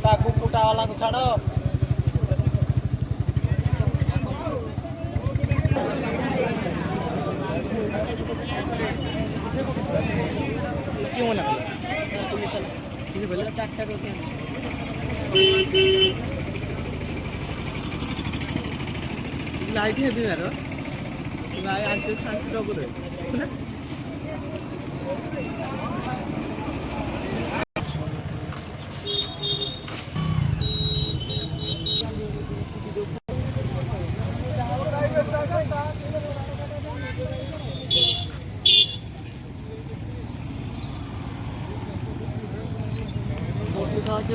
ତାକୁ କୁଟା ବାଲାଙ୍କୁ ଛାଡ଼। क्यों मना किसी बोले 4टा रोटी लाइट है भी यार भाई आज शांति तो बोले ना साथ